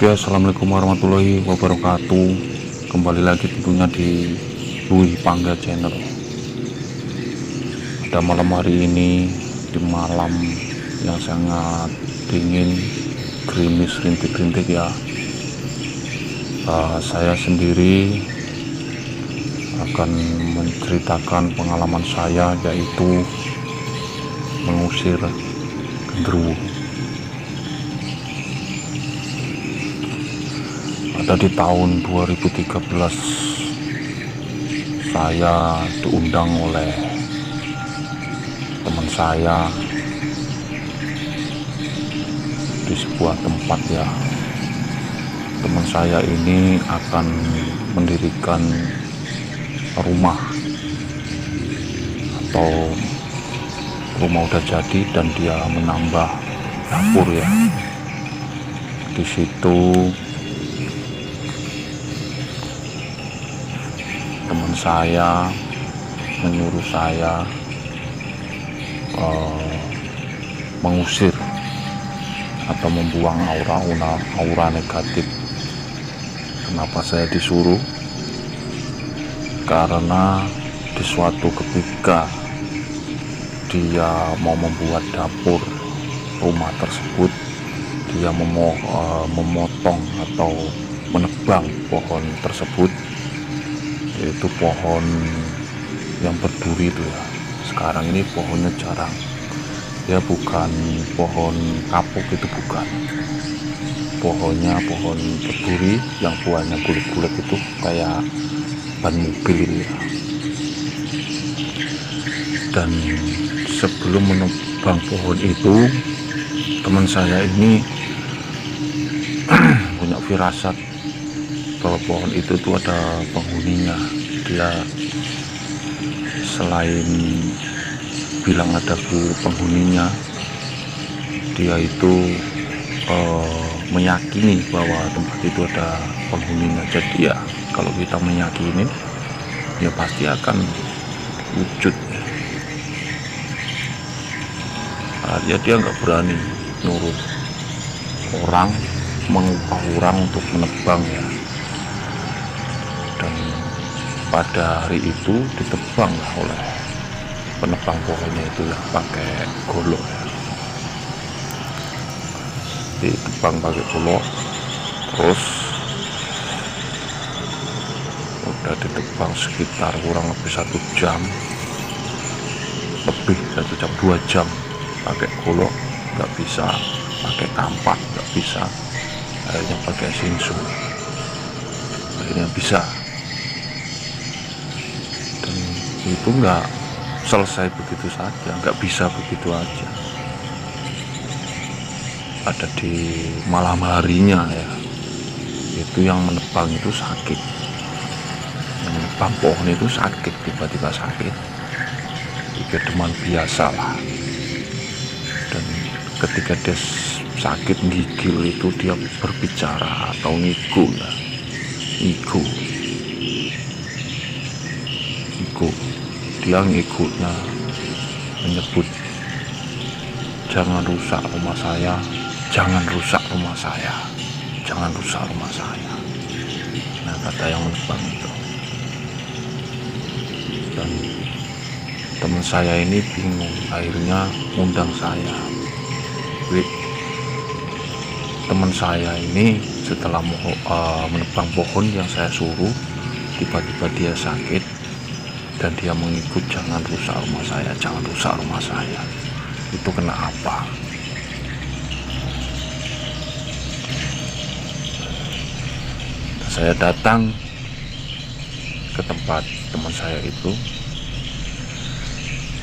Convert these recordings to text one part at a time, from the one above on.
Oke, assalamualaikum warahmatullahi wabarakatuh. Kembali lagi tentunya di Dwi Pangga Channel. Pada malam hari ini, di malam yang sangat dingin, gerimis rintik-rintik ya, saya sendiri akan menceritakan pengalaman saya, yaitu mengusir genderuwo. Ada di tahun 2013, saya diundang oleh teman saya di sebuah tempat ya. Teman saya ini akan mendirikan rumah atau rumah udah jadi, dan dia menambah dapur ya. Di situ teman saya menyuruh saya mengusir atau membuang aura negatif. Kenapa saya disuruh? Karena di suatu ketika dia mau membuat dapur rumah tersebut, dia memotong atau menebang pohon tersebut, yaitu pohon yang berduri itu ya. Sekarang ini pohonnya jarang ya, bukan pohon kapuk, itu bukan. Pohonnya pohon berduri yang buahnya bulat-bulat itu kayak ban mobil ini ya. Dan sebelum menebang pohon itu, teman saya ini punya firasat bahwa pohon itu tuh ada penghuninya. Dia selain bilang ada penghuninya, dia itu meyakini bahwa tempat itu ada penghuninya. Jadi ya, kalau kita meyakini, ya pasti akan wujud. Ya dia nggak berani nurut orang, mengupah orang untuk menebang ya. Dan pada hari itu ditebang oleh penebang pohonnya itu ya, pakai golok ya. Ditebang pakai golok, terus udah ditebang sekitar kurang lebih 1 jam lebih, 2 jam pakai golok, nggak bisa pakai kampak, nggak bisa. Akhirnya pakai sinsu, akhirnya bisa. Dan itu nggak selesai begitu saja, nggak bisa begitu aja. Ada di malam harinya ya, itu yang menebang itu sakit, yang menebang pohon itu sakit, tiba-tiba sakit, pikir demam biasa lah. Dan ketika dia sakit gigil itu, dia berbicara atau ngigo ya, ngigo, dia ngikunya menyebut, jangan rusak rumah saya, jangan rusak rumah saya, jangan rusak rumah saya. Nah, kata yang menebang itu. Dan teman saya ini bingung, akhirnya undang saya. Teman saya ini setelah menebang pohon yang saya suruh, tiba-tiba dia sakit dan dia mengikut, jangan rusak rumah saya, jangan rusak rumah saya. Itu kena apa? Saya datang ke tempat teman saya itu,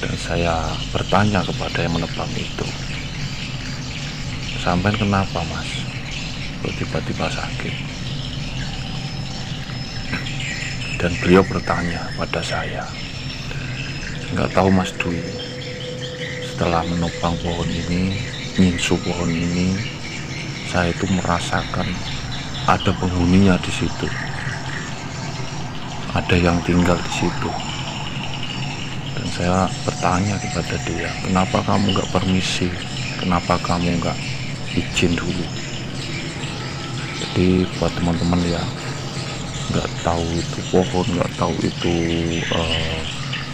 dan saya bertanya kepada yang menebang itu, sampai kenapa mas, kok tiba-tiba sakit? Dan beliau bertanya pada saya, nggak tahu mas Dwi, setelah menopang pohon ini, nyinsu pohon ini, saya itu merasakan ada penghuninya di situ, ada yang tinggal di situ. Dan saya bertanya kepada dia, kenapa kamu nggak permisi, kenapa kamu nggak izin dulu? Jadi buat teman-teman ya nggak tahu itu pohon, nggak tahu itu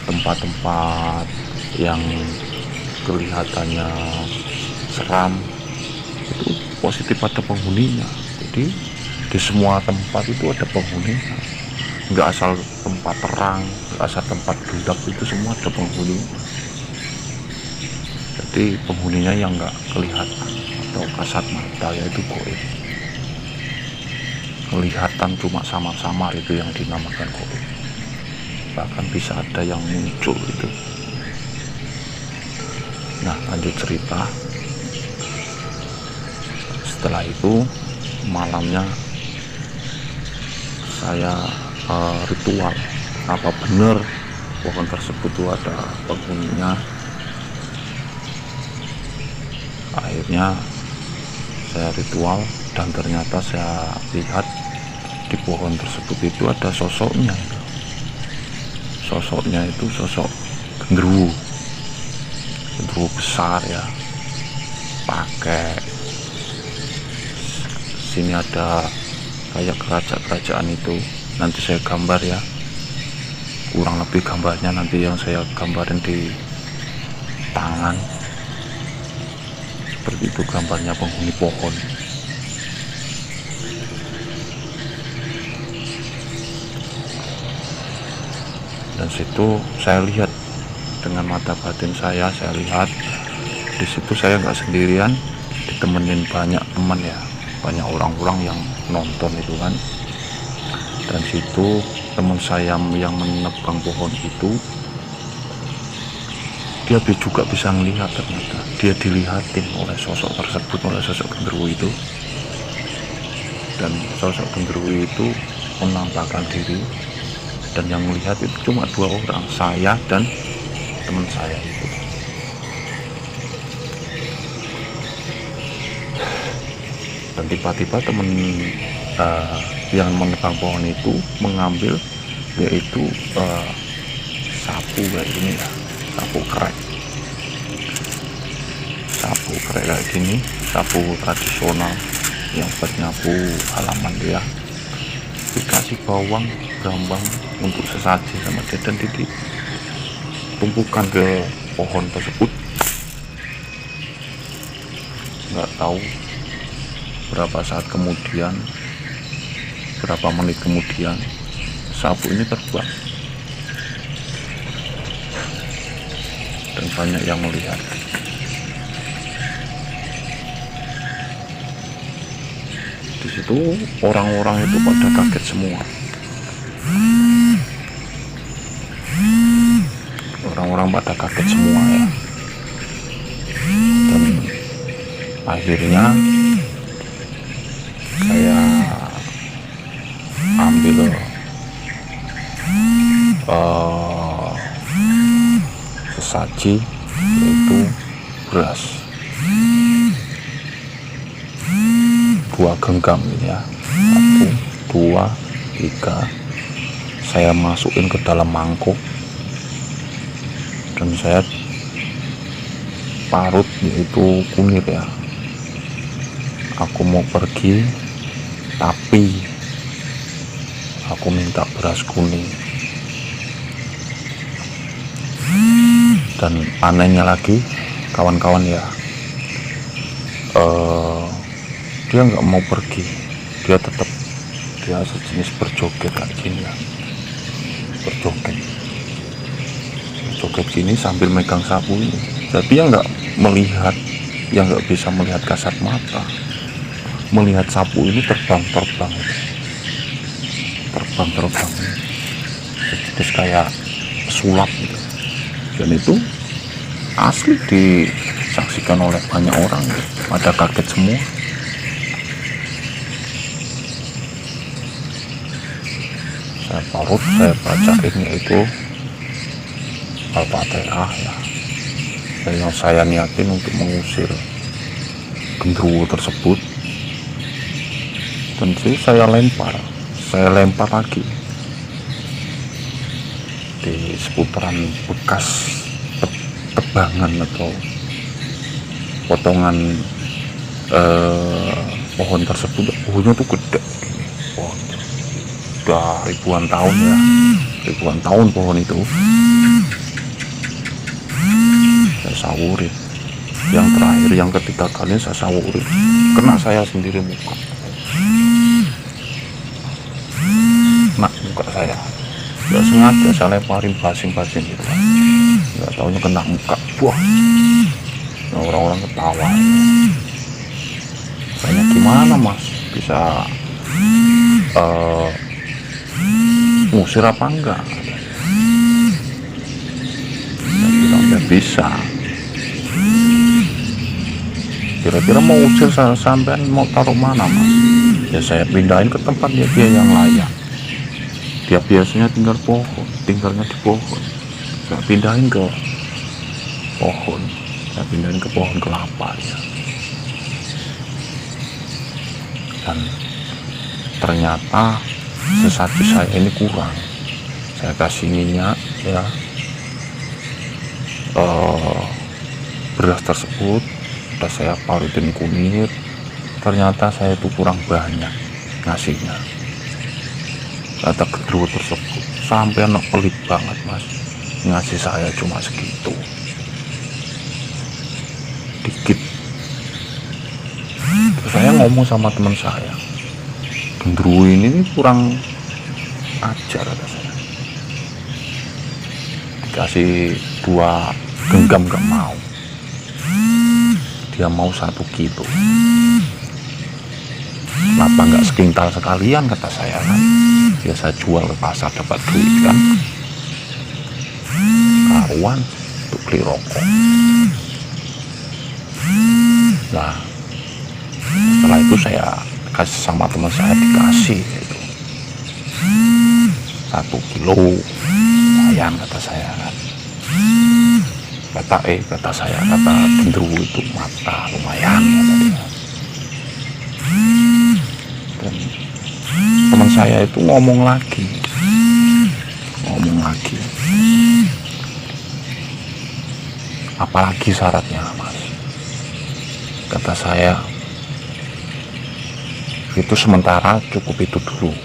tempat-tempat yang kelihatannya seram, itu positif ada penghuninya. Jadi di semua tempat itu ada penghuninya, nggak asal tempat terang, nggak asal tempat gelap, itu semua ada penghuni. Jadi penghuninya yang nggak kelihatan atau kasat mata yaitu goib. Kelihatan cuma samar-samar, itu yang dinamakan goib. Bahkan bisa ada yang muncul itu. Nah, lanjut cerita. Setelah itu malamnya saya ritual apa benar pohon tersebut itu ada penghuninya. Akhirnya saya ritual dan ternyata saya lihat di pohon tersebut itu ada sosoknya. Sosoknya itu sosok genderuwo besar ya, pakai, sini ada kayak kerajaan itu, nanti saya gambar ya, kurang lebih gambarnya nanti yang saya gambarin di tangan. Seperti itu gambarnya penghuni pohon. Dan situ saya lihat dengan mata batin saya lihat di situ saya nggak sendirian, ditemenin banyak teman ya, banyak orang-orang yang nonton itu kan. Dan situ teman saya yang menebang pohon itu, dia juga bisa melihat, ternyata dia dilihatin oleh sosok tersebut, oleh sosok genderuwo itu. Dan sosok genderuwo itu menampakkan diri, dan yang melihat itu cuma 2 orang, saya dan teman saya itu. Dan tiba-tiba teman yang menebang pohon itu mengambil yaitu sapu kayak gini ya, sapu krek kayak gini, sapu tradisional yang buat nyapu halaman dia. Dikasih bawang, gambang untuk sesaji sama dia, dan ditumpukan ke pohon tersebut. Nggak tahu berapa saat kemudian, berapa menit kemudian, sapu ini terbang dan banyak yang melihat. Di situ orang-orang itu pada kaget semua. Orang-orang pada kaget semua ya. Dan akhirnya saya ambil sesaji, yaitu beras 2 genggam ini ya, 1, 2, 3, saya masukin ke dalam mangkuk dan saya parut, yaitu kunir ya. Aku mau pergi tapi aku minta beras kuning. Dan anehnya lagi kawan-kawan ya, dia nggak mau pergi, dia tetap, dia sejenis berjoget kayak gini ya, berjoget gini sambil megang sapu ini. Jadi dia nggak melihat, dia nggak bisa melihat kasat mata, melihat sapu ini terbang sejenis kayak sulap gitu. Dan itu asli disaksikan oleh banyak orang, pada kaget semua. Saya parut, saya bacain yaitu Al-Fatihah ya, yang saya niatin untuk mengusir genderuwo tersebut. Dan saya lempar lagi di seputaran bekas tebangan atau potongan pohon tersebut pohonnya tuh gede gini, pohon udah ribuan tahun ya, ribuan tahun pohon itu. Saya sawuri, yang terakhir yang ketiga kali saya sawuri, kena saya sendiri muka, kena muka saya, nggak sengaja saya lemparin basing-basing gitu, nggak taunya kena muka. Wah, nah, orang-orang ketawa, tanya gimana mas bisa ngusir apa enggak. Saya bilang ya bisa. Kira-kira mau usir sampean mau taruh mana mas? Ya saya pindahin ke tempat dia yang layak. Dia biasanya tinggalnya di pohon. Saya pindahin ke pohon. Saya pindahin ke pohon kelapa ya. Dan ternyata sesaji saya ini kurang. Saya kasih minyak ya, beras tersebut udah saya parutin kunyit, ternyata saya itu kurang banyak ngasihnya. Kata genderuwo tersebut, sampai anak pelit banget mas, ngasih saya cuma segitu, dikit. Terus saya ngomong sama teman saya, genderuwo ini kurang ajar, kata saya. Dikasih 2 genggam gak mau, dia mau 1 kilo. Kenapa nggak sekintal sekalian, kata saya kan, biasa jual ke pasar dapat duit kan, karuan untuk beli rokok. Nah setelah itu saya kasih sama teman saya, dikasih itu 1 kilo, lumayan kata saya kan. Kata saya, kata genderuwo itu mata lumayan kata dia. Dan teman saya itu ngomong lagi, apalagi syaratnya mas, kata saya, itu sementara cukup itu dulu,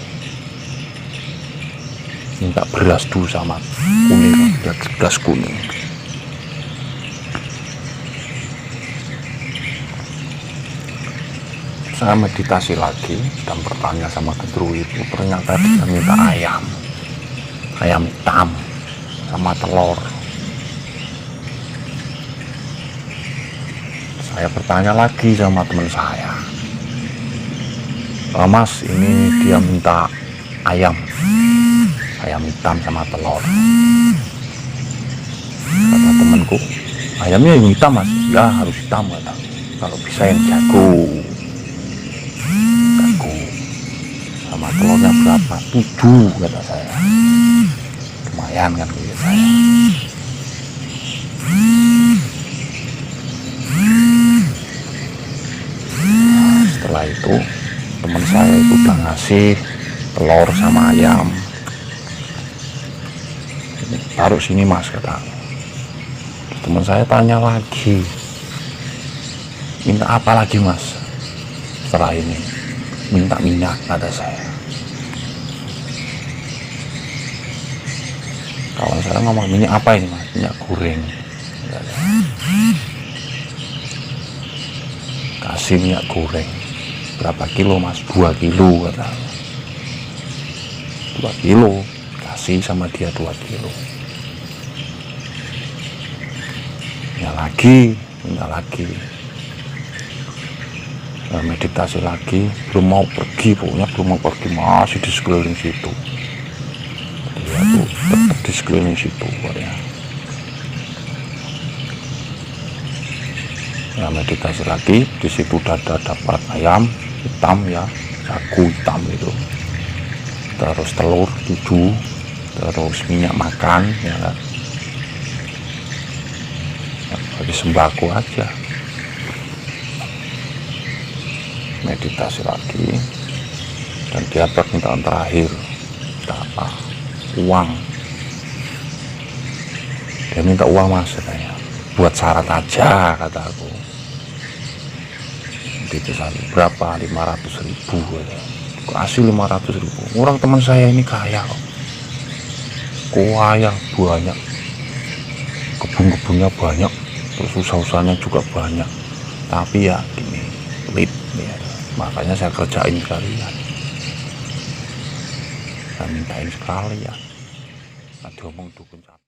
minta beras dulu sama kuning, beras kuning. Saya meditasi lagi dan bertanya sama genderuwo itu, ternyata dia minta ayam hitam sama telur. Saya bertanya lagi sama teman saya, mas ini dia minta ayam hitam sama telur. Kata temanku, ayamnya yang hitam mas, ya harus hitam kata, kalau bisa yang jago, sama telurnya berapa, 7 kata saya, lumayan kan gitu saya. Nah, setelah itu teman saya itu udah ngasih telur sama ayam, taruh sini mas kata. Teman saya tanya lagi, minta apa lagi mas setelah ini? Minta minyak kata saya. Kawan saya ngomong, minyak apa ini mas? Minyak goreng. Kasih minyak goreng. Berapa kilo mas? 2 kilo kata. 2 kilo. Kasih sama dia 2 kilo. Minta lagi. Meditasi lagi, belum mau pergi, pokoknya belum mau pergi, masih di sekeliling situ. Dia tuh tetap di sekeliling situ pokoknya. Ya meditasi lagi, di situ dapat ayam hitam ya, jago hitam itu, terus telur 7, terus minyak makan ya kan, bagi sembako aja. Meditasi lagi, dan dia permintaan terakhir, apa? Uang. Dia minta uang mas katanya, buat syarat aja kata aku. ditesan berapa, 500.000 ya. Kasih 500.000. Orang teman saya ini kaya kok, banyak, kebun-kebunnya banyak, terus usaha-usahanya juga banyak, tapi ya gini, pelit ya. Makanya saya kerjain sekalian, saya mintain sekalian, ada omong dukun.